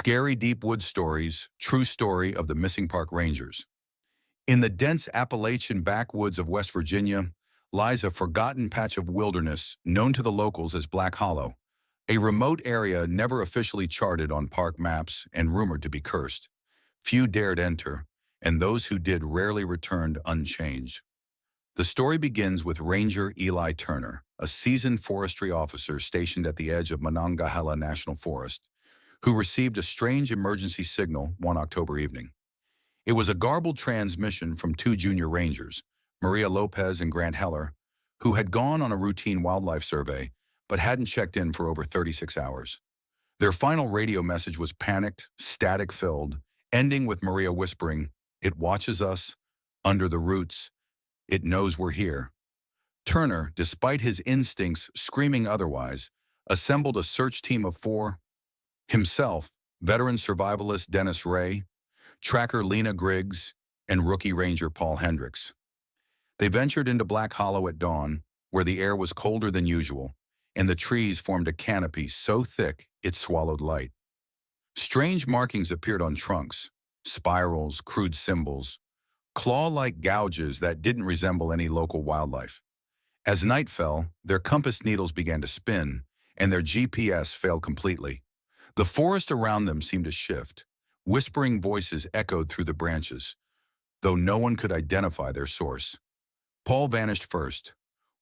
Scary Deep Woods Stories, True Story of the Missing Park Rangers. In the dense Appalachian backwoods of West Virginia lies a forgotten patch of wilderness known to the locals as Black Hollow, a remote area never officially charted on park maps and rumored to be cursed. Few dared enter, and those who did rarely returned unchanged. The story begins with Ranger Eli Turner, a seasoned forestry officer stationed at the edge of Monongahela National Forest, who received a strange emergency signal one October evening. It was a garbled transmission from two junior rangers, Maria Lopez and Grant Heller, who had gone on a routine wildlife survey but hadn't checked in for over 36 hours. Their final radio message was panicked, static-filled, ending with Maria whispering, "It watches us, under the roots, it knows we're here." Turner, despite his instincts screaming otherwise, assembled a search team of four: himself, veteran survivalist Dennis Ray, tracker Lena Griggs, and rookie ranger Paul Hendricks. They ventured into Black Hollow at dawn, where the air was colder than usual, and the trees formed a canopy so thick it swallowed light. Strange markings appeared on trunks, spirals, crude symbols, claw-like gouges that didn't resemble any local wildlife. As night fell, their compass needles began to spin, and their GPS failed completely. The forest around them seemed to shift. Whispering voices echoed through the branches, though no one could identify their source. Paul vanished first.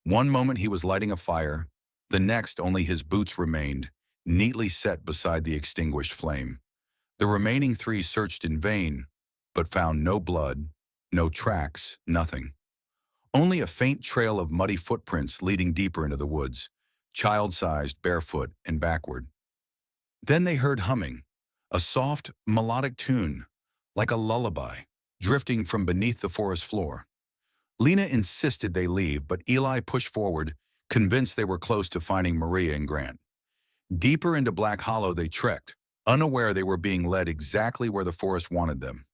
One moment he was lighting a fire, the next only his boots remained, neatly set beside the extinguished flame. The remaining three searched in vain, but found no blood, no tracks, nothing. Only a faint trail of muddy footprints leading deeper into the woods, child-sized, barefoot, and backward. Then they heard humming, a soft, melodic tune, like a lullaby, drifting from beneath the forest floor. Lena insisted they leave, but Eli pushed forward, convinced they were close to finding Maria and Grant. Deeper into Black Hollow they trekked, unaware they were being led exactly where the forest wanted them.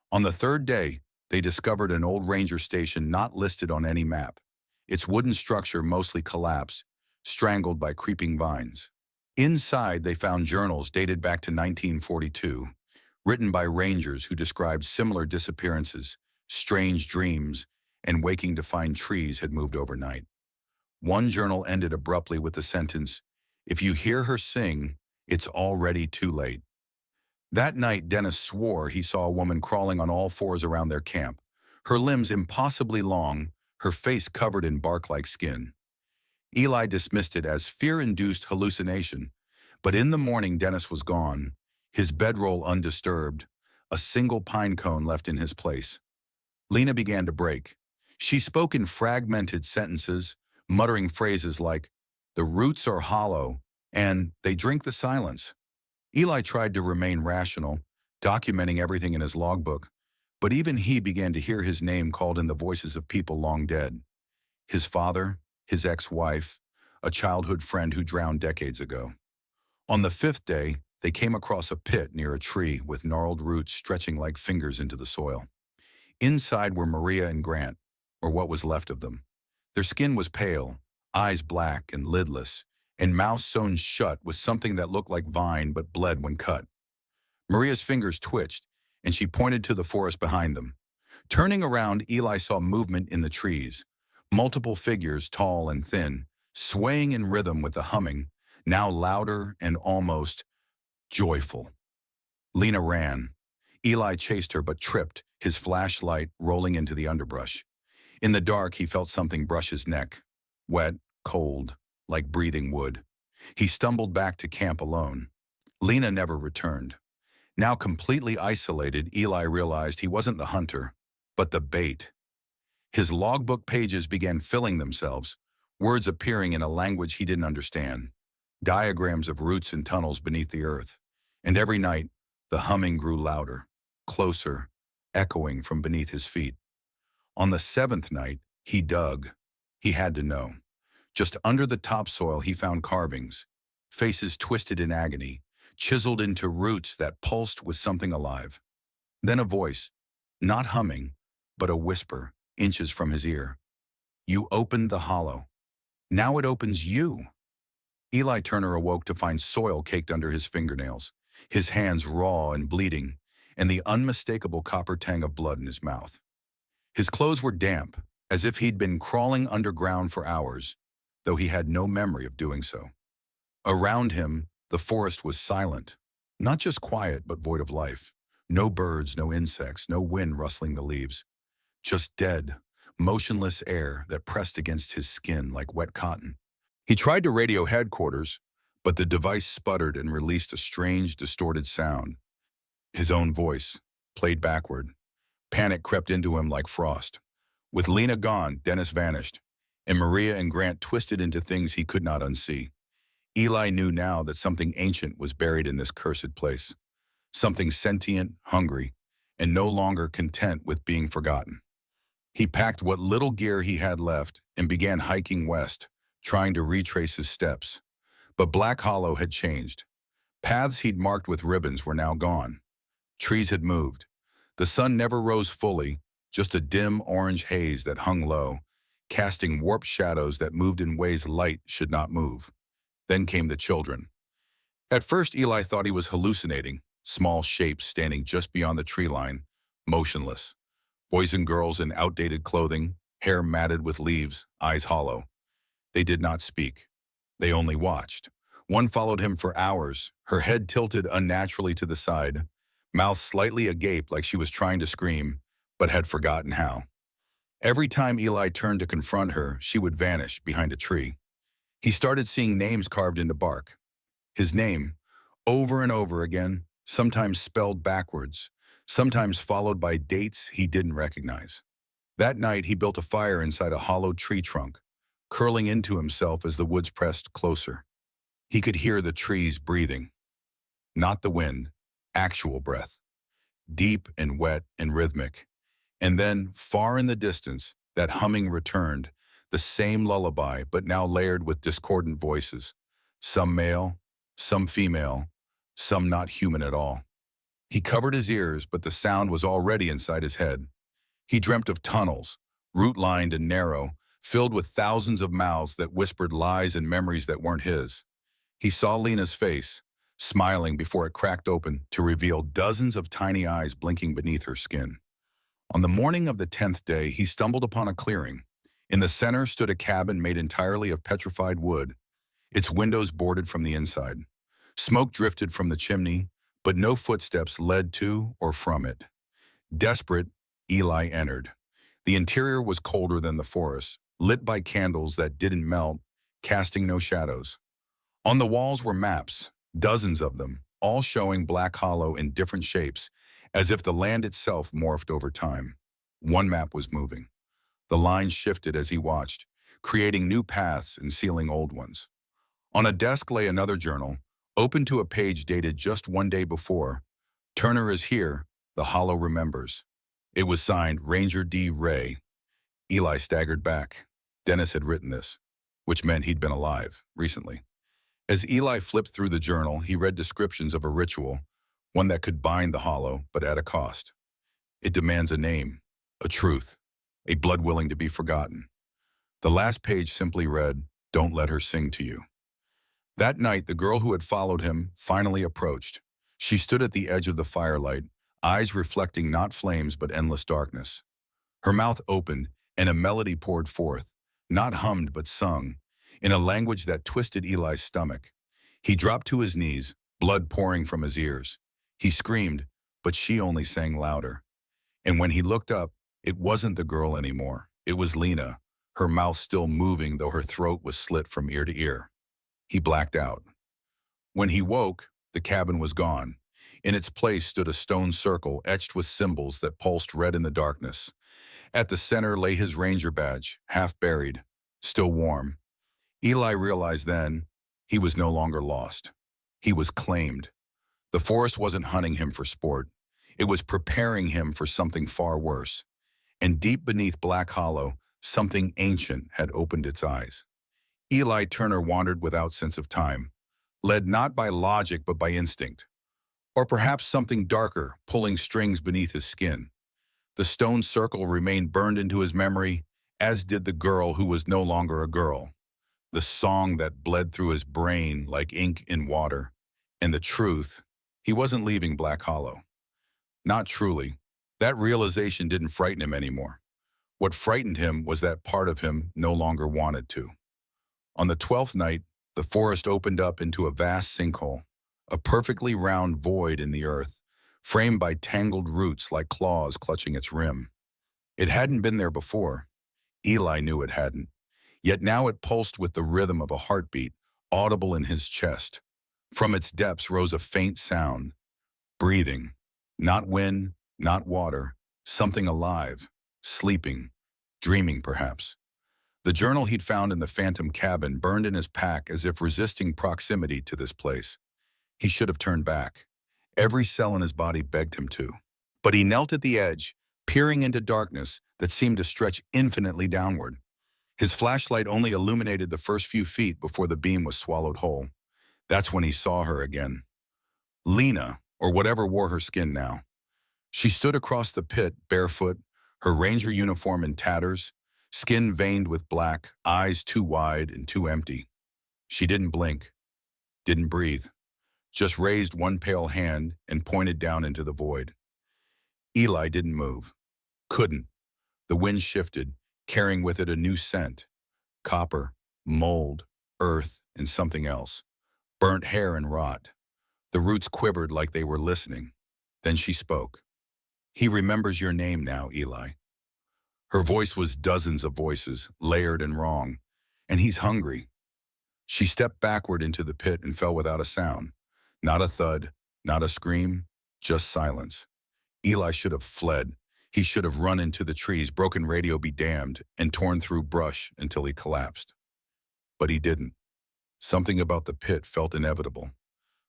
On the third day, they discovered an old ranger station not listed on any map, its wooden structure mostly collapsed, strangled by creeping vines. Inside, they found journals dated back to 1942, written by rangers who described similar disappearances, strange dreams, and waking to find trees had moved overnight. One journal ended abruptly with the sentence, "If you hear her sing, it's already too late." That night, Dennis swore he saw a woman crawling on all fours around their camp, her limbs impossibly long, her face covered in bark-like skin. Eli dismissed it as fear-induced hallucination, but in the morning Dennis was gone, his bedroll undisturbed, a single pine cone left in his place. Lena began to break. She spoke in fragmented sentences, muttering phrases like, "The roots are hollow," and "they drink the silence." Eli tried to remain rational, documenting everything in his logbook, but even he began to hear his name called in the voices of people long dead. His father, his ex-wife, a childhood friend who drowned decades ago. On the fifth day, they came across a pit near a tree with gnarled roots stretching like fingers into the soil. Inside were Maria and Grant, or what was left of them. Their skin was pale, eyes black and lidless, and mouths sewn shut with something that looked like vine but bled when cut. Maria's fingers twitched, and she pointed to the forest behind them. Turning around, Eli saw movement in the trees. Multiple figures, tall and thin, swaying in rhythm with the humming, now louder and almost joyful. Lena ran. Eli chased her but tripped, his flashlight rolling into the underbrush. In the dark, he felt something brush his neck, wet, cold, like breathing wood. He stumbled back to camp alone. Lena never returned. Now completely isolated, Eli realized he wasn't the hunter, but the bait. His logbook pages began filling themselves, words appearing in a language he didn't understand, diagrams of roots and tunnels beneath the earth. And every night, the humming grew louder, closer, echoing from beneath his feet. On the seventh night, he dug. He had to know. Just under the topsoil, he found carvings, faces twisted in agony, chiseled into roots that pulsed with something alive. Then a voice, not humming, but a whisper, inches from his ear. "You opened the hollow. Now it opens you." Eli Turner awoke to find soil caked under his fingernails. his hands raw and bleeding, and the unmistakable copper tang of blood in his mouth. His clothes were damp, as if he'd been crawling underground for hours, though he had no memory of doing so. Around him, the forest was silent, not just quiet, but void of life. No birds, no insects, no wind rustling the leaves. Just dead, motionless air that pressed against his skin like wet cotton. He tried to radio headquarters, but the device sputtered and released a strange, distorted sound. His own voice, played backward. Panic crept into him like frost. With Lena gone, Dennis vanished, and Maria and Grant twisted into things he could not unsee. Eli knew now that something ancient was buried in this cursed place. Something sentient, hungry, and no longer content with being forgotten. He packed what little gear he had left and began hiking west, trying to retrace his steps. But Black Hollow had changed. Paths he'd marked with ribbons were now gone. Trees had moved. The sun never rose fully, just a dim orange haze that hung low, casting warped shadows that moved in ways light should not move. Then came the children. At first, Eli thought he was hallucinating, small shapes standing just beyond the tree line, motionless. Boys and girls in outdated clothing, hair matted with leaves, eyes hollow. They did not speak. They only watched. One followed him for hours, her head tilted unnaturally to the side, mouth slightly agape like she was trying to scream, but had forgotten how. Every time Eli turned to confront her, she would vanish behind a tree. He started seeing names carved into bark. His name, over and over again, sometimes spelled backwards, sometimes followed by dates he didn't recognize. That night, he built a fire inside a hollow tree trunk, curling into himself as the woods pressed closer. He could hear the trees breathing. Not the wind, actual breath. Deep and wet and rhythmic. And then, far in the distance, that humming returned, the same lullaby, but now layered with discordant voices. Some male, some female, some not human at all. He covered his ears, but the sound was already inside his head. He dreamt of tunnels, root-lined and narrow, filled with thousands of mouths that whispered lies and memories that weren't his. He saw Lena's face, smiling before it cracked open to reveal dozens of tiny eyes blinking beneath her skin. On the morning of the 10th day, he stumbled upon a clearing. In the center stood a cabin made entirely of petrified wood, its windows boarded from the inside. Smoke drifted from the chimney, but no footsteps led to or from it. Desperate, Eli entered. The interior was colder than the forest, lit by candles that didn't melt, casting no shadows. On the walls were maps, dozens of them, all showing Black Hollow in different shapes, as if the land itself morphed over time. One map was moving. The lines shifted as he watched, creating new paths and sealing old ones. On a desk lay another journal, open to a page dated just one day before. Turner is here, the Hollow remembers. It was signed Ranger D. Ray. Eli staggered back. Dennis had written this, which meant he'd been alive recently. As Eli flipped through the journal, he read descriptions of a ritual, one that could bind the Hollow, but at a cost. It demands a name, a truth, a blood willing to be forgotten. The last page simply read, "Don't let her sing to you." That night, the girl who had followed him finally approached. She stood at the edge of the firelight, eyes reflecting not flames but endless darkness. Her mouth opened, and a melody poured forth, not hummed but sung, in a language that twisted Eli's stomach. He dropped to his knees, blood pouring from his ears. He screamed, but she only sang louder. And when he looked up, it wasn't the girl anymore. It was Lena, her mouth still moving though her throat was slit from ear to ear. He blacked out. When he woke, the cabin was gone. In its place stood a stone circle etched with symbols that pulsed red in the darkness. At the center lay his ranger badge, half buried, still warm. Eli realized then he was no longer lost. He was claimed. The forest wasn't hunting him for sport. It was preparing him for something far worse. And deep beneath Black Hollow, something ancient had opened its eyes. Eli Turner wandered without sense of time, led not by logic but by instinct. Or perhaps something darker, pulling strings beneath his skin. The stone circle remained burned into his memory, as did the girl who was no longer a girl. The song that bled through his brain like ink in water. And the truth, He wasn't leaving Black Hollow. Not truly. That realization didn't frighten him anymore. What frightened him was that part of him no longer wanted to. On the 12th night, the forest opened up into a vast sinkhole, a perfectly round void in the earth, framed by tangled roots like claws clutching its rim. It hadn't been there before. Eli knew it hadn't. Yet now it pulsed with the rhythm of a heartbeat, audible in his chest. From its depths rose a faint sound, breathing. Not wind, not water, something alive, sleeping, dreaming perhaps. The journal he'd found in the phantom cabin burned in his pack as if resisting proximity to this place. He should have turned back. Every cell in his body begged him to. But he knelt at the edge, peering into darkness that seemed to stretch infinitely downward. His flashlight only illuminated the first few feet before the beam was swallowed whole. That's when he saw her again. Lena, or whatever wore her skin now. She stood across the pit, barefoot, her ranger uniform in tatters, skin veined with black, eyes too wide and too empty. She didn't blink, didn't breathe, just raised one pale hand and pointed down into the void. Eli didn't move. Couldn't. The wind shifted, carrying with it a new scent. Copper, mold, earth, and something else. Burnt hair and rot. The roots quivered like they were listening. Then she spoke. "He remembers your name now, Eli." Her voice was dozens of voices, layered and wrong. "And he's hungry." She stepped backward into the pit and fell without a sound. Not a thud, not a scream, just silence. Eli should have fled. He should have run into the trees, broken radio be damned, and torn through brush until he collapsed. But he didn't. Something about the pit felt inevitable.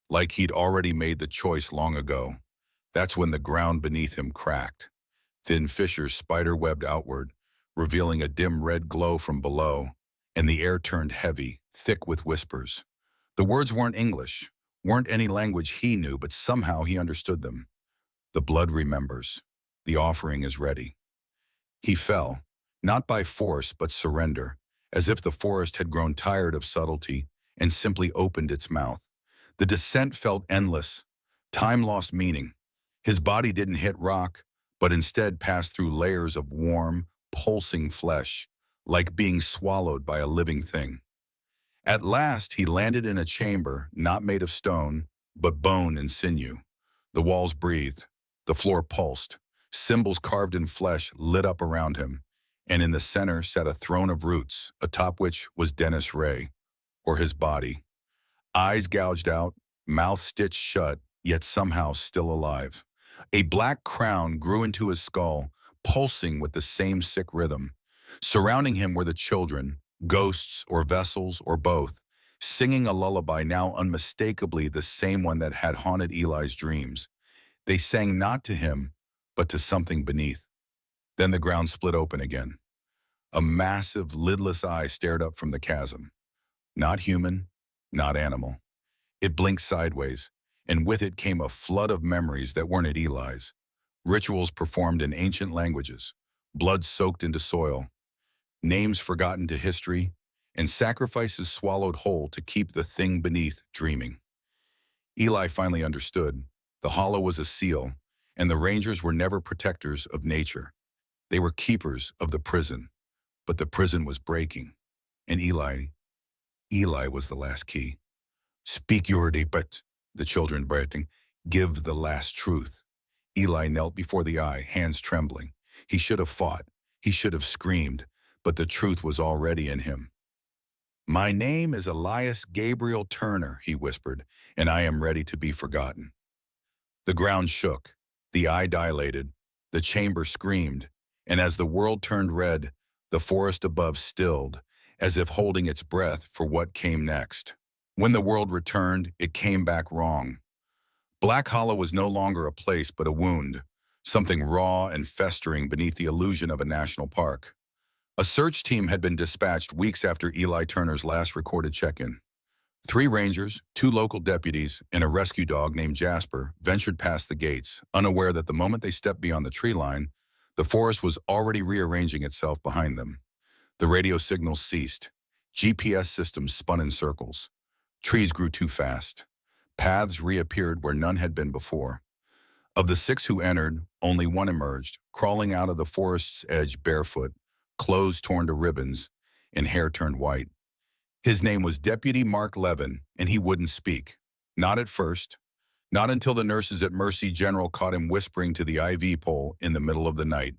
Like he'd already made the choice long ago. That's when the ground beneath him cracked. Thin fissures spider-webbed outward, revealing a dim red glow from below, and the air turned heavy, thick with whispers. The words weren't English, weren't any language he knew, but somehow he understood them. The blood remembers. The offering is ready. He fell, not by force but surrender, as if the forest had grown tired of subtlety and simply opened its mouth. The descent felt endless. Time lost meaning. His body didn't hit rock, but instead passed through layers of warm, pulsing flesh, like being swallowed by a living thing. At last, he landed in a chamber not made of stone, but bone and sinew. The walls breathed. The floor pulsed. Symbols carved in flesh lit up around him, and in the center sat a throne of roots, atop which was Dennis Ray, or his body. Eyes gouged out, mouth stitched shut, yet somehow still alive. A black crown grew into his skull, pulsing with the same sick rhythm. Surrounding him were the children, ghosts or vessels or both, singing a lullaby now unmistakably the same one that had haunted Eli's dreams. They sang not to him, but to something beneath. Then the ground split open again. A massive, lidless eye stared up from the chasm. Not human, not animal. It blinked sideways, and with it came a flood of memories that weren't at Eli's. Rituals performed in ancient languages, blood soaked into soil, names forgotten to history, and sacrifices swallowed whole to keep the thing beneath dreaming. Eli finally understood. The hollow was a seal, and the rangers were never protectors of nature. They were keepers of the prison. But the prison was breaking, and Eli was the last key. "Speak your but," the children breathing. "Give the last truth." Eli knelt before the eye, hands trembling. He should have fought. He should have screamed, but the truth was already in him. "My name is Elias Gabriel Turner," he whispered, "and I am ready to be forgotten." The ground shook. The eye dilated. The chamber screamed, and as the world turned red, the forest above stilled, as if holding its breath for what came next. When the world returned, it came back wrong. Black Hollow was no longer a place but a wound, something raw and festering beneath the illusion of a national park. A search team had been dispatched weeks after Eli Turner's last recorded check-in. 3 rangers, 2 local deputies, and a rescue dog named Jasper ventured past the gates, unaware that the moment they stepped beyond the tree line, the forest was already rearranging itself behind them. The radio signals ceased. GPS systems spun in circles. Trees grew too fast. Paths reappeared where none had been before. Of the 6 who entered, only one emerged, crawling out of the forest's edge barefoot, clothes torn to ribbons, and hair turned white. His name was Deputy Mark Levin, and he wouldn't speak. Not at first. Not until the nurses at Mercy General caught him whispering to the IV pole in the middle of the night,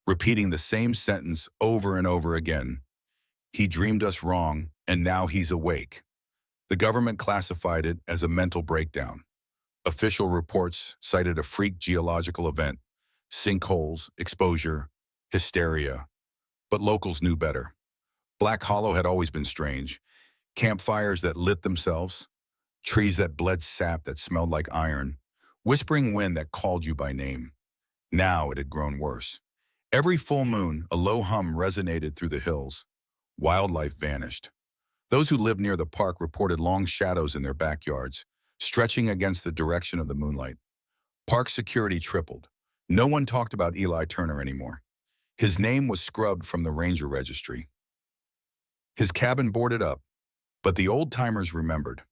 repeating the same sentence over and over again. He dreamed us wrong, and now he's awake. The government classified it as a mental breakdown. Official reports cited a freak geological event, sinkholes, exposure, hysteria. But locals knew better. Black Hollow had always been strange. Campfires that lit themselves, trees that bled sap that smelled like iron, whispering wind that called you by name. Now it had grown worse. Every full moon, a low hum resonated through the hills. Wildlife vanished. Those who lived near the park reported long shadows in their backyards, stretching against the direction of the moonlight. Park security tripled. No one talked about Eli Turner anymore. His name was scrubbed from the ranger registry. His cabin boarded up, but the old-timers remembered.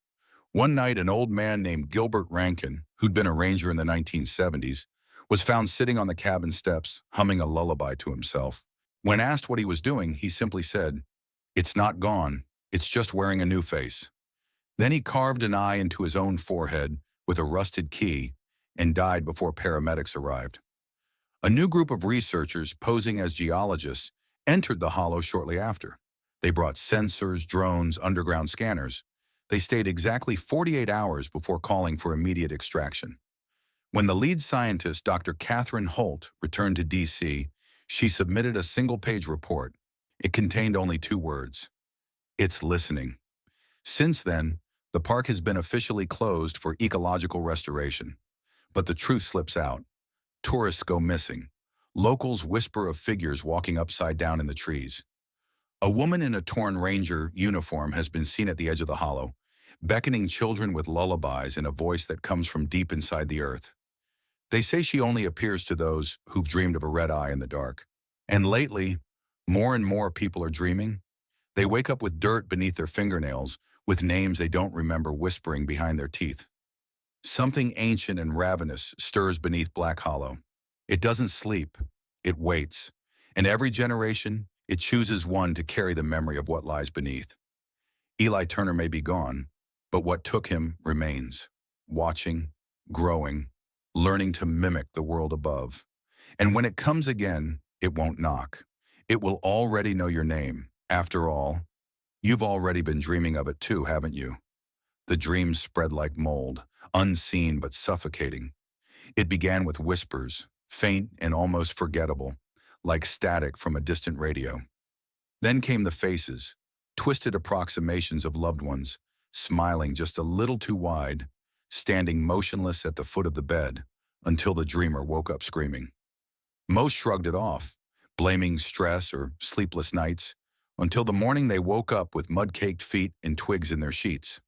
One night, an old man named Gilbert Rankin, who'd been a ranger in the 1970s, was found sitting on the cabin steps, humming a lullaby to himself. When asked what he was doing, he simply said, "It's not gone, it's just wearing a new face." Then he carved an eye into his own forehead with a rusted key and died before paramedics arrived. A new group of researchers posing as geologists entered the hollow shortly after. They brought sensors, drones, underground scanners. They stayed exactly 48 hours before calling for immediate extraction. When the lead scientist, Dr. Catherine Holt, returned to D.C., she submitted a single-page report. It contained only 2 words. It's listening. Since then, the park has been officially closed for ecological restoration. But the truth slips out. Tourists go missing. Locals whisper of figures walking upside down in the trees. A woman in a torn ranger uniform has been seen at the edge of the hollow, beckoning children with lullabies in a voice that comes from deep inside the earth. They say she only appears to those who've dreamed of a red eye in the dark. And lately, more and more people are dreaming. They wake up with dirt beneath their fingernails, with names they don't remember whispering behind their teeth. Something ancient and ravenous stirs beneath Black Hollow. It doesn't sleep, it waits. And every generation, it chooses one to carry the memory of what lies beneath. Eli Turner may be gone, but what took him remains, watching, growing, learning to mimic the world above. And when it comes again, it won't knock. It will already know your name. After all, you've already been dreaming of it too, haven't you? The dream spread like mold, unseen but suffocating. It began with whispers, faint and almost forgettable, like static from a distant radio. Then came the faces, twisted approximations of loved ones, smiling just a little too wide, standing motionless at the foot of the bed until the dreamer woke up screaming. Most shrugged it off, blaming stress or sleepless nights, until the morning they woke up with mud-caked feet and twigs in their sheets.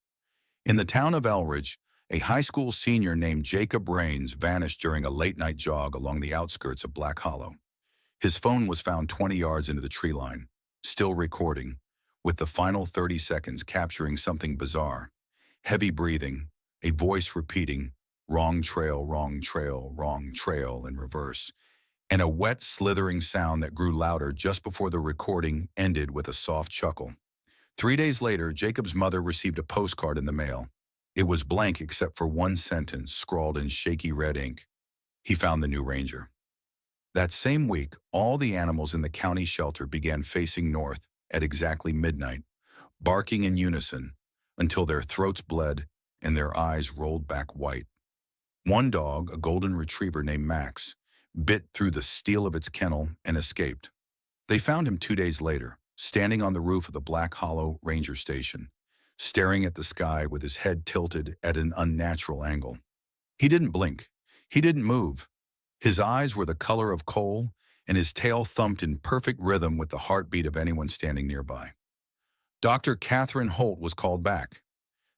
In the town of Elridge, a high school senior named Jacob Rains vanished during a late-night jog along the outskirts of Black Hollow. His phone was found 20 yards into the tree line, still recording, with the final 30 seconds capturing something bizarre. Heavy breathing, a voice repeating, wrong trail, wrong trail in reverse, and a wet, slithering sound that grew louder just before the recording ended with a soft chuckle. 3 days later, Jacob's mother received a postcard in the mail. It was blank except for one sentence scrawled in shaky red ink. He found the new ranger. That same week, all the animals in the county shelter began facing north at exactly midnight, barking in unison until their throats bled and their eyes rolled back white. One dog, a golden retriever named Max, bit through the steel of its kennel and escaped. They found him 2 days later, standing on the roof of the Black Hollow Ranger Station, staring at the sky with his head tilted at an unnatural angle. He didn't blink. He didn't move. His eyes were the color of coal, and his tail thumped in perfect rhythm with the heartbeat of anyone standing nearby. Dr. Catherine Holt was called back.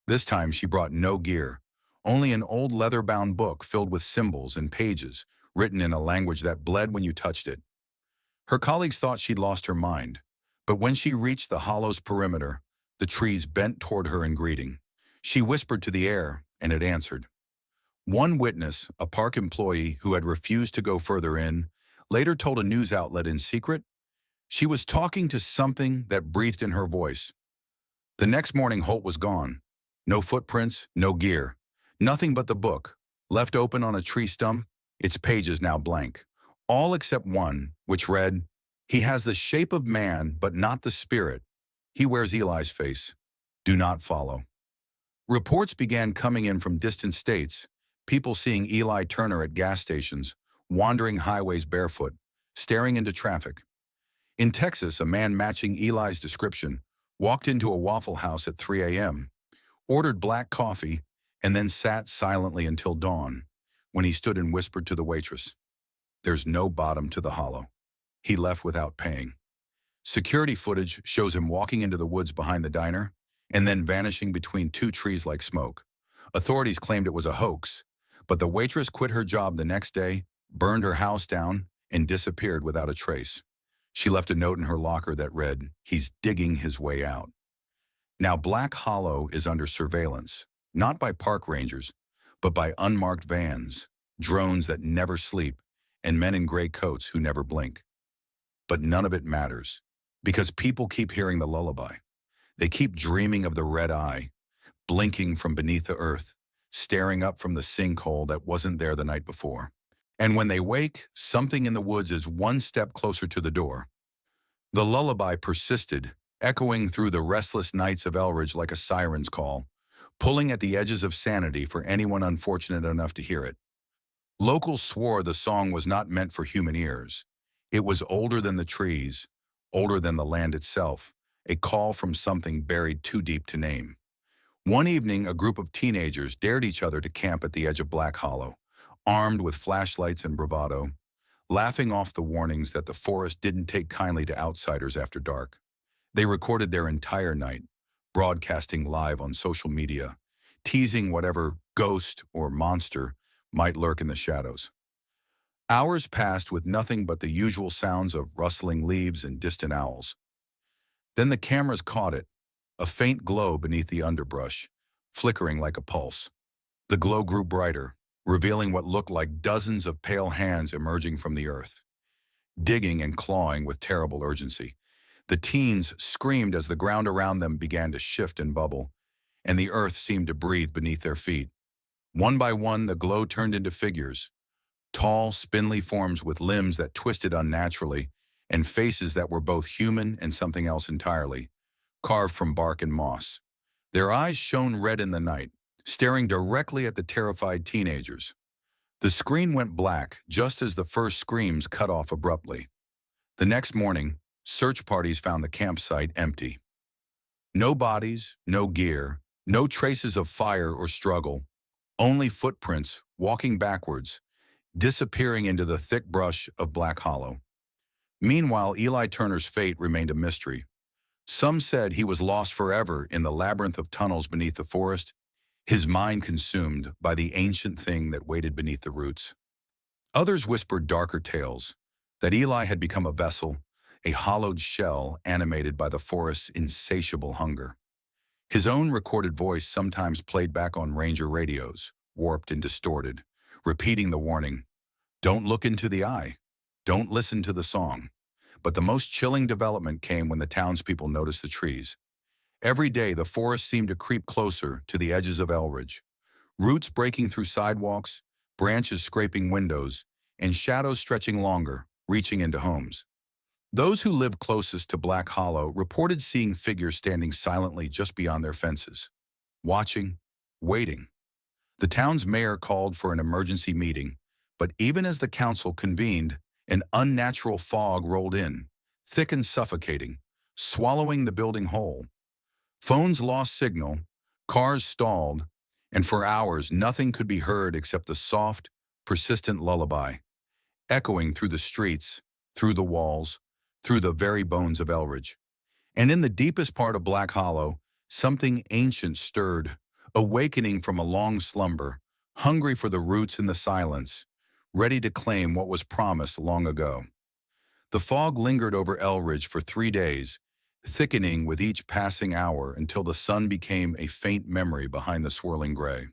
This time she brought no gear, only an old leather-bound book filled with symbols and pages written in a language that bled when you touched it. Her colleagues thought she'd lost her mind, but when she reached the hollow's perimeter, the trees bent toward her in greeting. She whispered to the air, and it answered. One witness, a park employee who had refused to go further in, later told a news outlet in secret she was talking to something that breathed in her voice. The next morning, Holt was gone. No footprints, no gear. Nothing but the book, left open on a tree stump, its pages now blank. All except one, which read, "He has the shape of man, but not the spirit. He wears Eli's face. Do not follow." Reports began coming in from distant states, people seeing Eli Turner at gas stations, wandering highways barefoot, staring into traffic. In Texas, a man matching Eli's description walked into a Waffle House at 3 a.m., ordered black coffee, and then sat silently until dawn, when he stood and whispered to the waitress, "There's no bottom to the hollow." He left without paying. Security footage shows him walking into the woods behind the diner and then vanishing between two trees like smoke. Authorities claimed it was a hoax, but the waitress quit her job the next day, burned her house down, and disappeared without a trace. She left a note in her locker that read, "He's digging his way out." Now Black Hollow is under surveillance, not by park rangers, but by unmarked vans, drones that never sleep, and men in gray coats who never blink. But none of it matters, because people keep hearing the lullaby. They keep dreaming of the red eye, blinking from beneath the earth, staring up from the sinkhole that wasn't there the night before. And when they wake, something in the woods is one step closer to the door. The lullaby persisted, echoing through the restless nights of Elridge like a siren's call, pulling at the edges of sanity for anyone unfortunate enough to hear it. Locals swore the song was not meant for human ears. It was older than the trees, older than the land itself, a call from something buried too deep to name. One evening, a group of teenagers dared each other to camp at the edge of Black Hollow, armed with flashlights and bravado, laughing off the warnings that the forest didn't take kindly to outsiders after dark. They recorded their entire night, broadcasting live on social media, teasing whatever ghost or monster might lurk in the shadows. Hours passed with nothing but the usual sounds of rustling leaves and distant owls. Then the cameras caught it, a faint glow beneath the underbrush, flickering like a pulse. The glow grew brighter, revealing what looked like dozens of pale hands emerging from the earth, digging and clawing with terrible urgency. The teens screamed as the ground around them began to shift and bubble, and the earth seemed to breathe beneath their feet. One by one, the glow turned into figures, tall, spindly forms with limbs that twisted unnaturally, and faces that were both human and something else entirely, carved from bark and moss. Their eyes shone red in the night, staring directly at the terrified teenagers. The screen went black just as the first screams cut off abruptly. The next morning, search parties found the campsite empty. No bodies, no gear, no traces of fire or struggle, only footprints walking backwards, disappearing into the thick brush of Black Hollow. Meanwhile, Eli Turner's fate remained a mystery. Some said he was lost forever in the labyrinth of tunnels beneath the forest, his mind consumed by the ancient thing that waited beneath the roots. Others whispered darker tales, that Eli had become a vessel, a hollowed shell animated by the forest's insatiable hunger. His own recorded voice sometimes played back on ranger radios, warped and distorted, repeating the warning, "Don't look into the eye. Don't listen to the song." But the most chilling development came when the townspeople noticed the trees. Every day, the forest seemed to creep closer to the edges of Elridge, roots breaking through sidewalks, branches scraping windows, and shadows stretching longer, reaching into homes. Those who lived closest to Black Hollow reported seeing figures standing silently just beyond their fences, watching, waiting. The town's mayor called for an emergency meeting, but even as the council convened, an unnatural fog rolled in, thick and suffocating, swallowing the building whole. Phones lost signal, cars stalled, and for hours nothing could be heard except the soft, persistent lullaby, echoing through the streets, through the walls, through the very bones of Elridge. And in the deepest part of Black Hollow, something ancient stirred, awakening from a long slumber, hungry for the roots in the silence, ready to claim what was promised long ago. The fog lingered over Elridge for 3 days, thickening with each passing hour until the sun became a faint memory behind the swirling gray.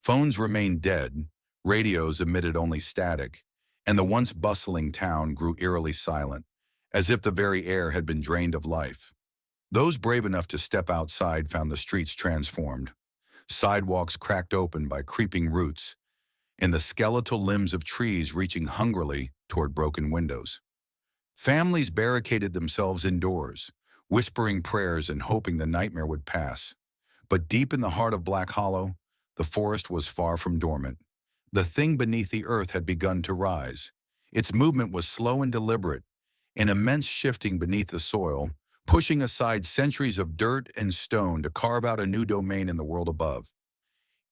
Phones remained dead, radios emitted only static, and the once bustling town grew eerily silent, as if the very air had been drained of life. Those brave enough to step outside found the streets transformed, sidewalks cracked open by creeping roots, and the skeletal limbs of trees reaching hungrily toward broken windows. Families barricaded themselves indoors, whispering prayers and hoping the nightmare would pass. But deep in the heart of Black Hollow, the forest was far from dormant. The thing beneath the earth had begun to rise. Its movement was slow and deliberate, an immense shifting beneath the soil, pushing aside centuries of dirt and stone to carve out a new domain in the world above.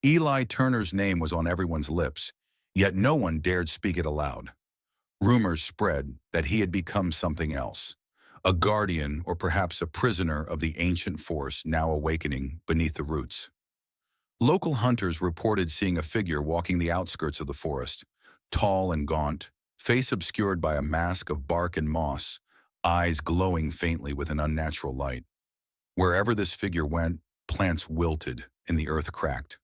Eli Turner's name was on everyone's lips, yet no one dared speak it aloud. Rumors spread that he had become something else, a guardian or perhaps a prisoner of the ancient force now awakening beneath the roots. Local hunters reported seeing a figure walking the outskirts of the forest, tall and gaunt, face obscured by a mask of bark and moss, eyes glowing faintly with an unnatural light. Wherever this figure went, plants wilted and the earth cracked.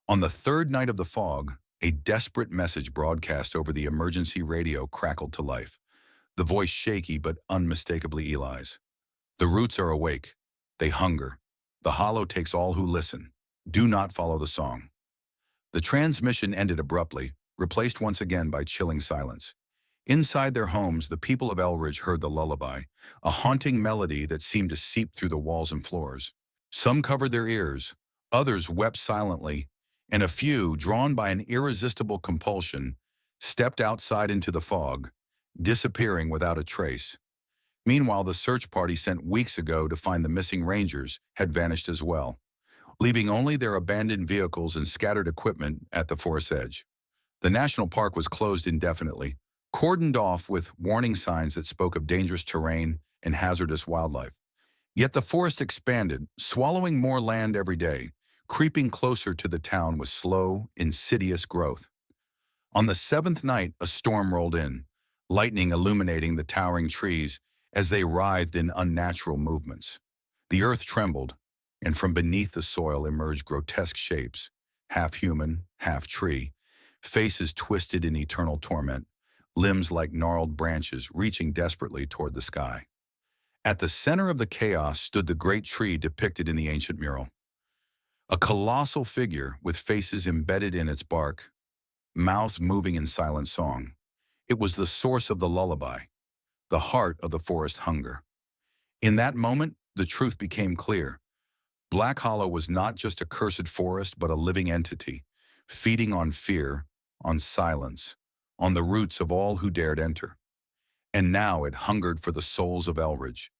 On the third night of the fog, a desperate message broadcast over the emergency radio crackled to life, the voice shaky but unmistakably Eli's. The roots are awake. They hunger. The hollow takes all who listen. Do not follow the song. The transmission ended abruptly, replaced once again by chilling silence. Inside their homes, the people of Elridge heard the lullaby, a haunting melody that seemed to seep through the walls and floors. Some covered their ears, others wept silently, and a few, drawn by an irresistible compulsion, stepped outside into the fog, disappearing without a trace. Meanwhile, the search party sent weeks ago to find the missing rangers had vanished as well, leaving only their abandoned vehicles and scattered equipment at the forest's edge. The national park was closed indefinitely, cordoned off with warning signs that spoke of dangerous terrain and hazardous wildlife. Yet the forest expanded, swallowing more land every day, creeping closer to the town with slow, insidious growth. On the seventh night, a storm rolled in, lightning illuminating the towering trees as they writhed in unnatural movements. The earth trembled, and from beneath the soil emerged grotesque shapes, half human, half tree, faces twisted in eternal torment, limbs like gnarled branches reaching desperately toward the sky. At the center of the chaos stood the great tree depicted in the ancient mural. A colossal figure with faces embedded in its bark, mouths moving in silent song. It was the source of the lullaby, the heart of the forest hunger. In that moment, the truth became clear. Black Hollow was not just a cursed forest, but a living entity, feeding on fear, on silence, on the roots of all who dared enter. And now it hungered for the souls of Elridge.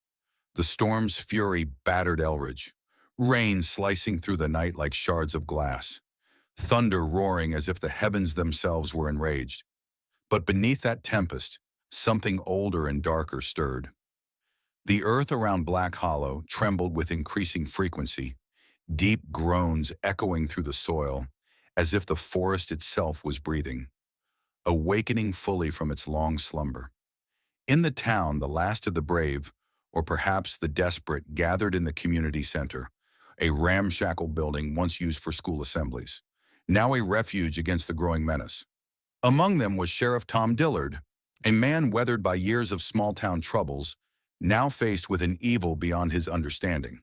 The storm's fury battered Elridge, rain slicing through the night like shards of glass, thunder roaring as if the heavens themselves were enraged. But beneath that tempest, something older and darker stirred. The earth around Black Hollow trembled with increasing frequency, deep groans echoing through the soil, as if the forest itself was breathing, awakening fully from its long slumber. In the town, the last of the brave, or perhaps the desperate, gathered in the community center, a ramshackle building once used for school assemblies, now a refuge against the growing menace. Among them was Sheriff Tom Dillard, a man weathered by years of small-town troubles, now faced with an evil beyond his understanding.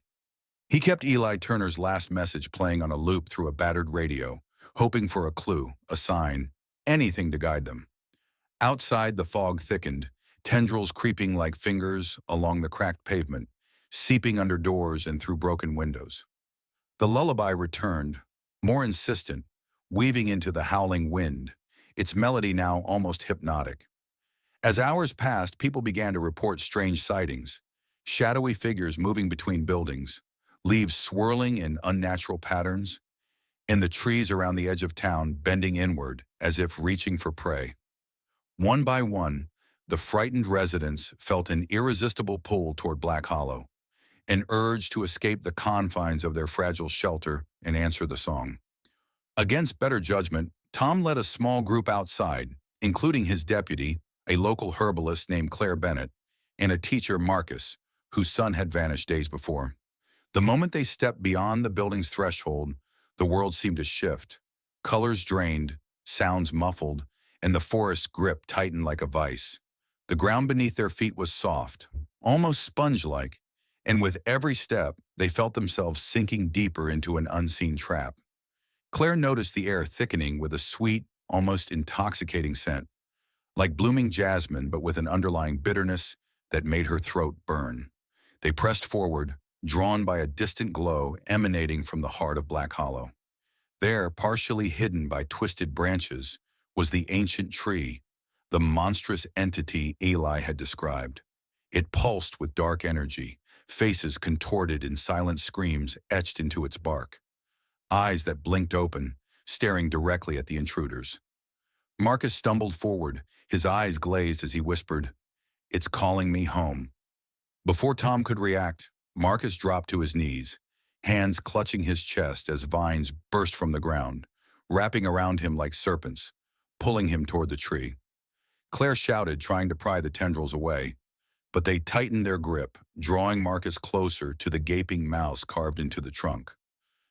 He kept Eli Turner's last message playing on a loop through a battered radio, hoping for a clue, a sign, anything to guide them. Outside, the fog thickened, tendrils creeping like fingers along the cracked pavement, seeping under doors and through broken windows. The lullaby returned, more insistent, weaving into the howling wind, its melody now almost hypnotic. As hours passed, people began to report strange sightings, shadowy figures moving between buildings, leaves swirling in unnatural patterns, and the trees around the edge of town bending inward as if reaching for prey. One by one, the frightened residents felt an irresistible pull toward Black Hollow, an urge to escape the confines of their fragile shelter and answer the song. Against better judgment, Tom led a small group outside, including his deputy, a local herbalist named Claire Bennett, and a teacher, Marcus, whose son had vanished days before. The moment they stepped beyond the building's threshold, the world seemed to shift. Colors drained, sounds muffled, and the forest's grip tightened like a vice. The ground beneath their feet was soft, almost sponge-like, and with every step, they felt themselves sinking deeper into an unseen trap. Claire noticed the air thickening with a sweet, almost intoxicating scent, like blooming jasmine but with an underlying bitterness that made her throat burn. They pressed forward, drawn by a distant glow emanating from the heart of Black Hollow. There, partially hidden by twisted branches, was the ancient tree, the monstrous entity Eli had described. It pulsed with dark energy, faces contorted in silent screams etched into its bark, eyes that blinked open, staring directly at the intruders. Marcus stumbled forward, his eyes glazed as he whispered, "It's calling me home." Before Tom could react, Marcus dropped to his knees, hands clutching his chest as vines burst from the ground, wrapping around him like serpents, pulling him toward the tree. Claire shouted, trying to pry the tendrils away, but they tightened their grip, drawing Marcus closer to the gaping mouths carved into the trunk.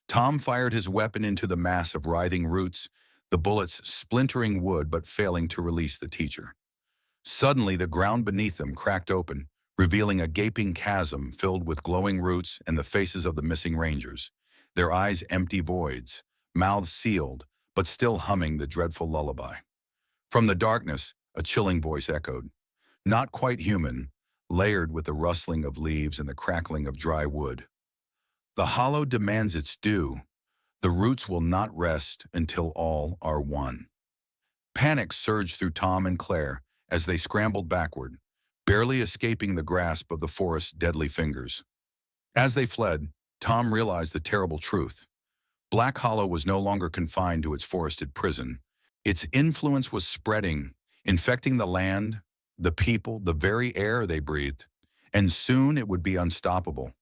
Tom fired his weapon into the mass of writhing roots, the bullets splintering wood but failing to release the teacher. Suddenly, the ground beneath them cracked open, revealing a gaping chasm filled with glowing roots and the faces of the missing rangers, their eyes empty voids, mouths sealed, but still humming the dreadful lullaby. From the darkness, a chilling voice echoed, not quite human, layered with the rustling of leaves and the crackling of dry wood. "The hollow demands its due. The roots will not rest until all are one." Panic surged through Tom and Claire as they scrambled backward, barely escaping the grasp of the forest's deadly fingers. As they fled, Tom realized the terrible truth. Black Hollow was no longer confined to its forested prison. Its influence was spreading, infecting the land, the people, the very air they breathed, and soon it would be unstoppable.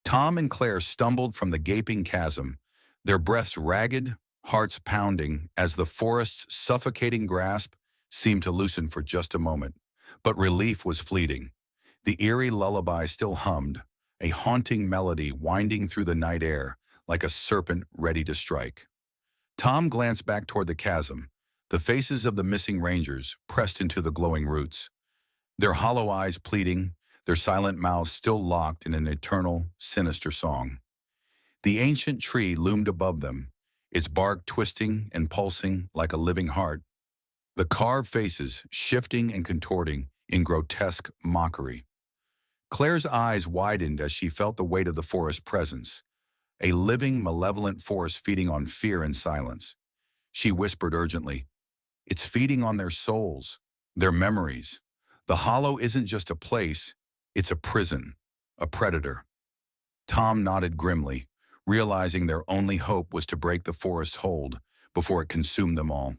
Tom and Claire stumbled from the gaping chasm, their breaths ragged, hearts pounding, as the forest's suffocating grasp seemed to loosen for just a moment. But relief was fleeting. The eerie lullaby still hummed, a haunting melody winding through the night air like a serpent ready to strike. Tom glanced back toward the chasm, the faces of the missing rangers pressed into the glowing roots, their hollow eyes pleading, their silent mouths still locked in an eternal, sinister song. The ancient tree loomed above them, its bark twisting and pulsing like a living heart, the carved faces shifting and contorting in grotesque mockery. Claire's eyes widened as she felt the weight of the forest's presence, a living, malevolent force feeding on fear and silence. She whispered urgently, "It's feeding on their souls, their memories. The hollow isn't just a place, it's a prison, a predator." Tom nodded grimly, realizing their only hope was to break the forest's hold before it consumed them all.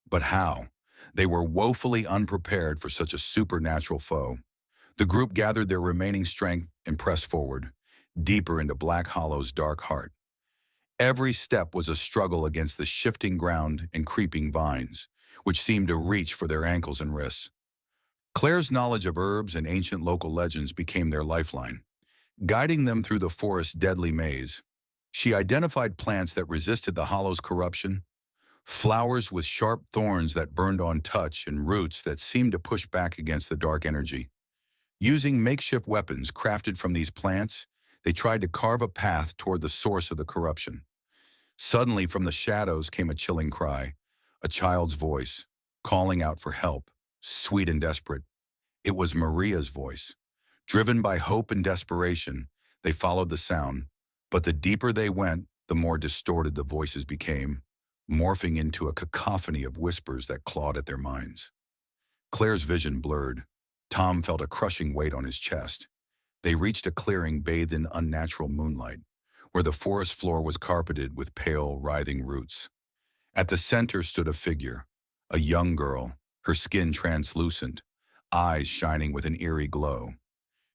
But how? They were woefully unprepared for such a supernatural foe. The group gathered their remaining strength and pressed forward, deeper into Black Hollow's dark heart. Every step was a struggle against the shifting ground and creeping vines, which seemed to reach for their ankles and wrists. Claire's knowledge of herbs and ancient local legends became their lifeline, guiding them through the forest's deadly maze. She identified plants that resisted the hollow's corruption, flowers with sharp thorns that burned on touch and roots that seemed to push back against the dark energy. Using makeshift weapons crafted from these plants, they tried to carve a path toward the source of the corruption. Suddenly, from the shadows came a chilling cry, a child's voice, calling out for help, sweet and desperate. It was Maria's voice. Driven by hope and desperation, they followed the sound, but the deeper they went, the more distorted the voices became, morphing into a cacophony of whispers that clawed at their minds. Claire's vision blurred. Tom felt a crushing weight on his chest. They reached a clearing bathed in unnatural moonlight, where the forest floor was carpeted with pale, writhing roots. At the center stood a figure, a young girl, her skin translucent, eyes shining with an eerie glow.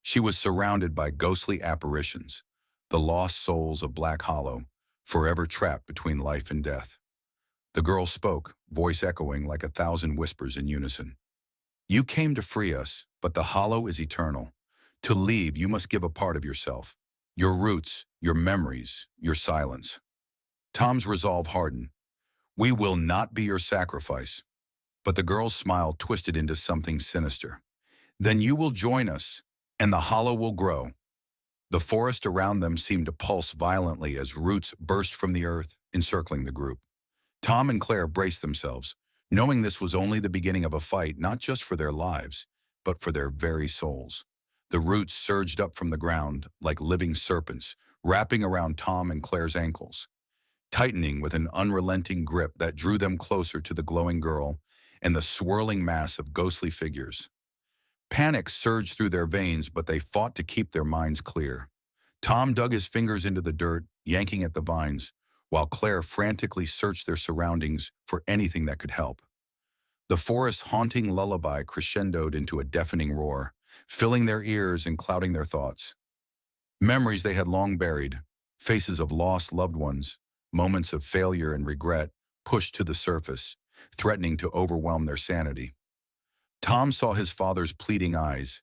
She was surrounded by ghostly apparitions, the lost souls of Black Hollow, forever trapped between life and death. The girl spoke, voice echoing like 1,000 whispers in unison. "You came to free us, but the hollow is eternal. To leave, you must give a part of yourself, your roots, your memories, your silence." Tom's resolve hardened. We will not be your sacrifice. But the girl's smile twisted into something sinister. Then you will join us, and the hollow will grow. The forest around them seemed to pulse violently as roots burst from the earth, encircling the group. Tom and Claire braced themselves, knowing this was only the beginning of a fight not just for their lives, but for their very souls. The roots surged up from the ground like living serpents, wrapping around Tom and Claire's ankles, tightening with an unrelenting grip that drew them closer to the glowing girl and the swirling mass of ghostly figures. Panic surged through their veins, but they fought to keep their minds clear. Tom dug his fingers into the dirt, yanking at the vines, while Claire frantically searched their surroundings for anything that could help. The forest's haunting lullaby crescendoed into a deafening roar, filling their ears and clouding their thoughts. Memories they had long buried, faces of lost loved ones, moments of failure and regret pushed to the surface, threatening to overwhelm their sanity. Tom saw his father's pleading eyes.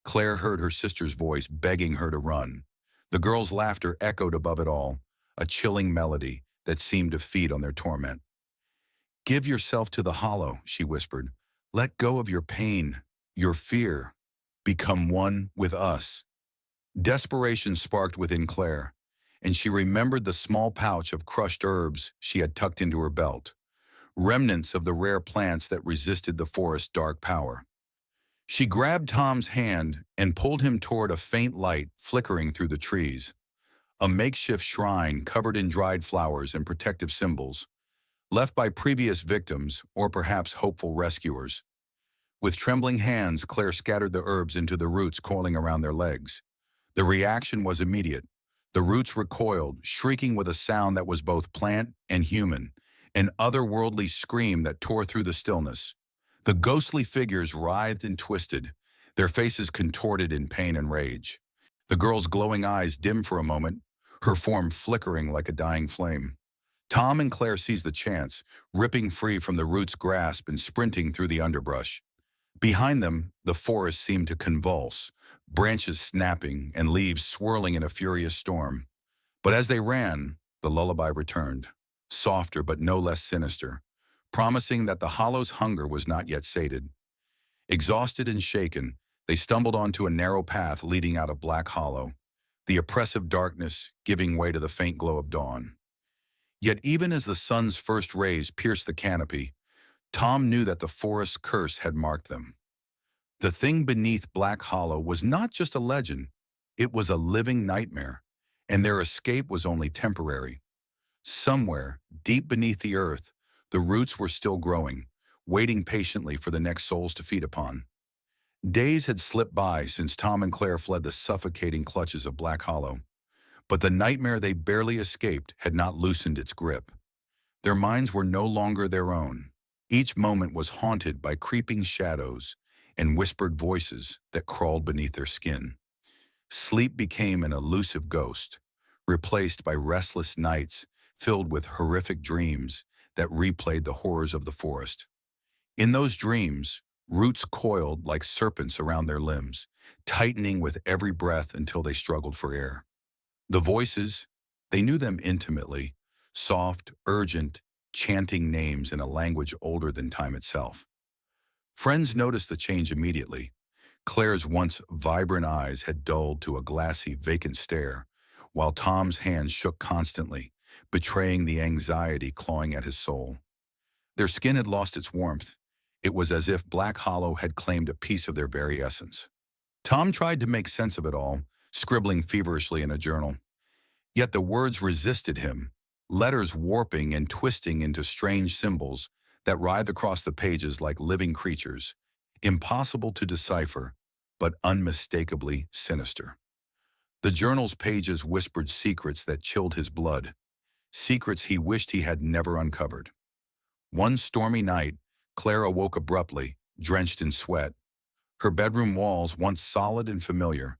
Claire heard her sister's voice begging her to run. The girl's laughter echoed above it all, a chilling melody that seemed to feed on their torment. "Give yourself to the hollow," she whispered. "Let go of your pain, your fear. Become one with us." Desperation sparked within Claire, and she remembered the small pouch of crushed herbs she had tucked into her belt, remnants of the rare plants that resisted the forest's dark power. She grabbed Tom's hand and pulled him toward a faint light flickering through the trees, a makeshift shrine covered in dried flowers and protective symbols, left by previous victims or perhaps hopeful rescuers. With trembling hands, Claire scattered the herbs into the roots coiling around their legs. The reaction was immediate. The roots recoiled, shrieking with a sound that was both plant and human, an otherworldly scream that tore through the stillness. The ghostly figures writhed and twisted, their faces contorted in pain and rage. The girl's glowing eyes dimmed for a moment, her form flickering like a dying flame. Tom and Claire seized the chance, ripping free from the root's grasp and sprinting through the underbrush. Behind them, the forest seemed to convulse, branches snapping and leaves swirling in a furious storm. But as they ran, the lullaby returned, softer but no less sinister, promising that the hollow's hunger was not yet sated. Exhausted and shaken, they stumbled onto a narrow path leading out of Black Hollow, the oppressive darkness giving way to the faint glow of dawn. Yet even as the sun's first rays pierced the canopy, Tom knew that the forest's curse had marked them. The thing beneath Black Hollow was not just a legend, it was a living nightmare, and their escape was only temporary. Somewhere, deep beneath the earth, the roots were still growing, waiting patiently for the next souls to feed upon. Days had slipped by since Tom and Claire fled the suffocating clutches of Black Hollow, but the nightmare they barely escaped had not loosened its grip. Their minds were no longer their own. Each moment was haunted by creeping shadows and whispered voices that crawled beneath their skin. Sleep became an elusive ghost, replaced by restless nights filled with horrific dreams that replayed the horrors of the forest. In those dreams, roots coiled like serpents around their limbs, tightening with every breath until they struggled for air. The voices, they knew them intimately, soft, urgent, chanting names in a language older than time itself. Friends noticed the change immediately. Claire's once vibrant eyes had dulled to a glassy, vacant stare, while Tom's hands shook constantly, betraying the anxiety clawing at his soul. Their skin had lost its warmth. It was as if Black Hollow had claimed a piece of their very essence. Tom tried to make sense of it all, scribbling feverishly in a journal. Yet the words resisted him, letters warping and twisting into strange symbols that writhed across the pages like living creatures, impossible to decipher, but unmistakably sinister. The journal's pages whispered secrets that chilled his blood, secrets he wished he had never uncovered. One stormy night, Claire awoke abruptly, drenched in sweat. Her bedroom walls, once solid and familiar,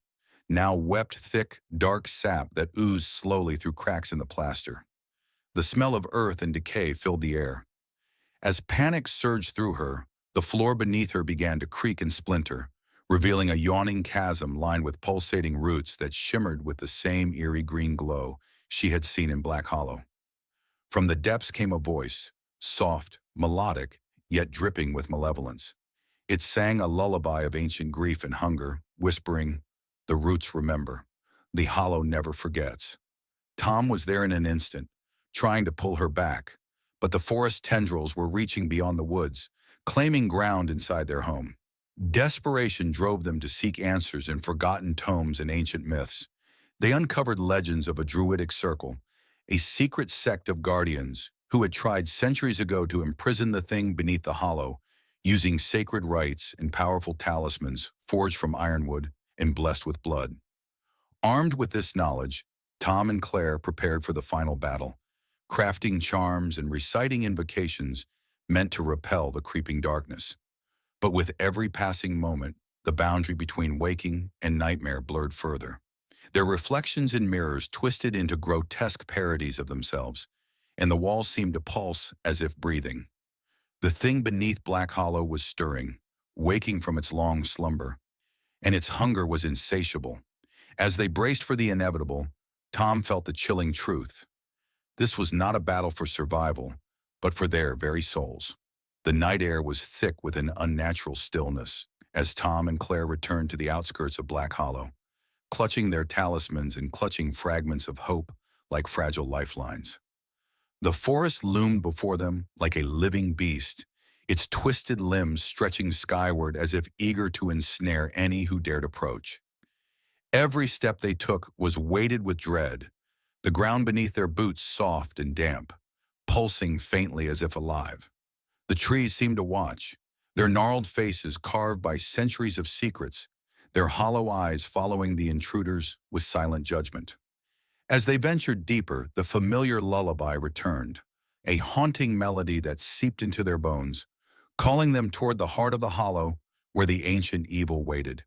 now wept thick, dark sap that oozed slowly through cracks in the plaster. The smell of earth and decay filled the air. As panic surged through her, the floor beneath her began to creak and splinter, revealing a yawning chasm lined with pulsating roots that shimmered with the same eerie green glow she had seen in Black Hollow. From the depths came a voice, soft, melodic, yet dripping with malevolence. It sang a lullaby of ancient grief and hunger, whispering, "The roots remember. The hollow never forgets." Tom was there in an instant, trying to pull her back, but the forest tendrils were reaching beyond the woods, claiming ground inside their home. Desperation drove them to seek answers in forgotten tomes and ancient myths. They uncovered legends of a druidic circle, a secret sect of guardians who had tried centuries ago to imprison the thing beneath the hollow, using sacred rites and powerful talismans forged from ironwood and blessed with blood. Armed with this knowledge, Tom and Claire prepared for the final battle, crafting charms and reciting invocations meant to repel the creeping darkness. But with every passing moment, the boundary between waking and nightmare blurred further. Their reflections in mirrors twisted into grotesque parodies of themselves, and the walls seemed to pulse as if breathing. The thing beneath Black Hollow was stirring, waking from its long slumber, and its hunger was insatiable. As they braced for the inevitable, Tom felt the chilling truth. This was not a battle for survival, but for their very souls. The night air was thick with an unnatural stillness as Tom and Claire returned to the outskirts of Black Hollow, clutching their talismans and clutching fragments of hope like fragile lifelines. The forest loomed before them like a living beast, its twisted limbs stretching skyward as if eager to ensnare any who dared approach. Every step they took was weighted with dread, the ground beneath their boots soft and damp, pulsing faintly as if alive. The trees seemed to watch, their gnarled faces carved by centuries of secrets, their hollow eyes following the intruders with silent judgment. As they ventured deeper, the familiar lullaby returned, a haunting melody that seeped into their bones, calling them toward the heart of the hollow where the ancient evil waited.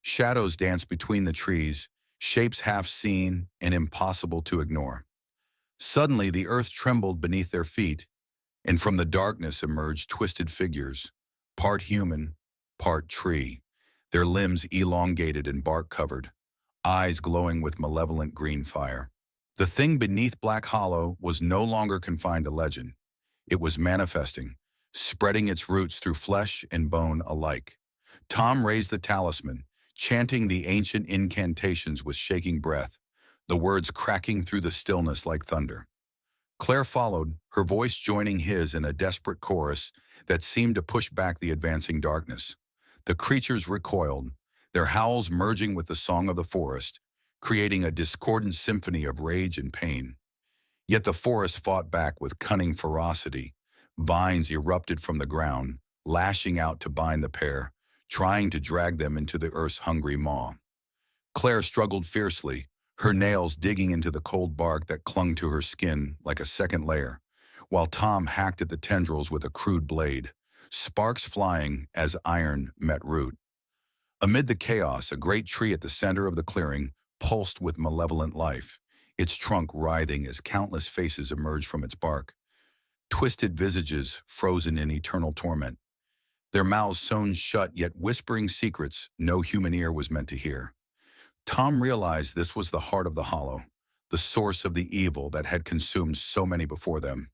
Shadows danced between the trees, shapes half seen and impossible to ignore. Suddenly, the earth trembled beneath their feet, and from the darkness emerged twisted figures, part human, part tree, their limbs elongated and bark-covered, eyes glowing with malevolent green fire. The thing beneath Black Hollow was no longer confined to legend. It was manifesting, spreading its roots through flesh and bone alike. Tom raised the talisman, chanting the ancient incantations with shaking breath, the words cracking through the stillness like thunder. Claire followed, her voice joining his in a desperate chorus that seemed to push back the advancing darkness. The creatures recoiled, their howls merging with the song of the forest, creating a discordant symphony of rage and pain. Yet the forest fought back with cunning ferocity. Vines erupted from the ground, lashing out to bind the pair, trying to drag them into the earth's hungry maw. Claire struggled fiercely, her nails digging into the cold bark that clung to her skin like a second layer, while Tom hacked at the tendrils with a crude blade, sparks flying as iron met root. Amid the chaos, a great tree at the center of the clearing pulsed with malevolent life, its trunk writhing as countless faces emerged from its bark, twisted visages frozen in eternal torment, their mouths sewn shut yet whispering secrets no human ear was meant to hear. Tom realized this was the heart of the hollow, the source of the evil that had consumed so many before them.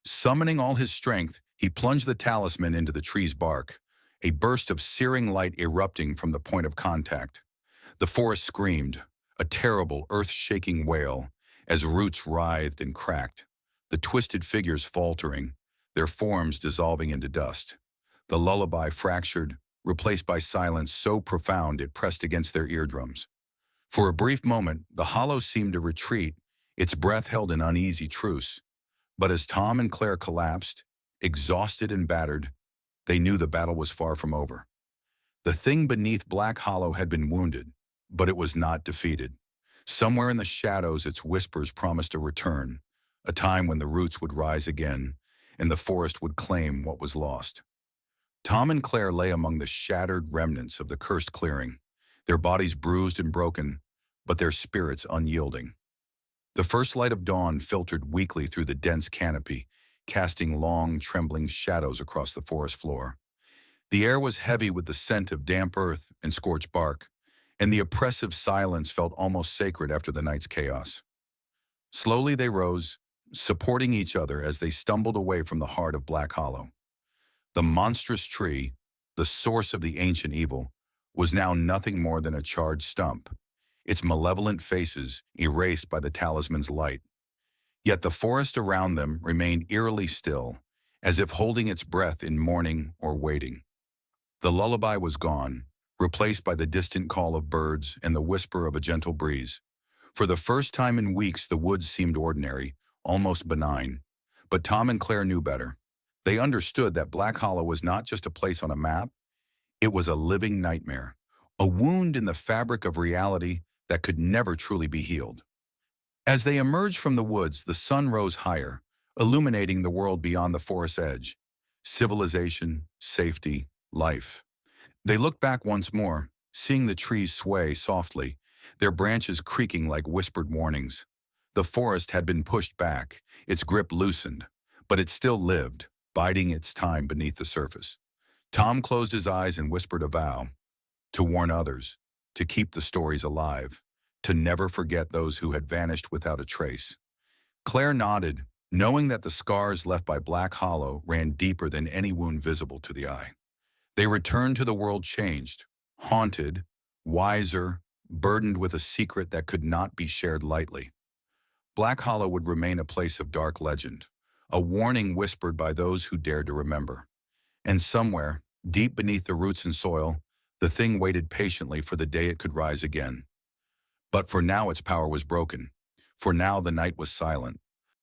Summoning all his strength, he plunged the talisman into the tree's bark, a burst of searing light erupting from the point of contact. The forest screamed, a terrible, earth-shaking wail, as roots writhed and cracked, the twisted figures faltering, their forms dissolving into dust. The lullaby fractured, replaced by silence so profound it pressed against their eardrums. For a brief moment, the hollow seemed to retreat, its breath held an uneasy truce. But as Tom and Claire collapsed, exhausted and battered, they knew the battle was far from over. The thing beneath Black Hollow had been wounded, but it was not defeated. Somewhere in the shadows, its whispers promised a return, a time when the roots would rise again, and the forest would claim what was lost. Tom and Claire lay among the shattered remnants of the cursed clearing, their bodies bruised and broken, but their spirits unyielding. The first light of dawn filtered weakly through the dense canopy, casting long, trembling shadows across the forest floor. The air was heavy with the scent of damp earth and scorched bark, and the oppressive silence felt almost sacred after the night's chaos. Slowly they rose, supporting each other as they stumbled away from the heart of Black Hollow. The monstrous tree, the source of the ancient evil, was now nothing more than a charred stump, its malevolent faces erased by the talisman's light. Yet the forest around them remained eerily still, as if holding its breath in mourning or waiting. The lullaby was gone, replaced by the distant call of birds and the whisper of a gentle breeze. For the first time in weeks, the woods seemed ordinary, almost benign. But Tom and Claire knew better. They understood that Black Hollow was not just a place on a map, it was a living nightmare, a wound in the fabric of reality that could never truly be healed. As they emerged from the woods, the sun rose higher, illuminating the world beyond the forest's edge. Civilization, safety, life. They looked back once more, seeing the trees sway softly, their branches creaking like whispered warnings. The forest had been pushed back, its grip loosened, but it still lived, biding its time beneath the surface. Tom closed his eyes and whispered a vow, to warn others, to keep the stories alive, to never forget those who had vanished without a trace. Claire nodded, knowing that the scars left by Black Hollow ran deeper than any wound visible to the eye. They returned to the world changed, haunted, wiser, burdened with a secret that could not be shared lightly. Black Hollow would remain a place of dark legend, a warning whispered by those who dared to remember. And somewhere, deep beneath the roots and soil, the thing waited patiently for the day it could rise again. But for now its power was broken. For now the night was silent,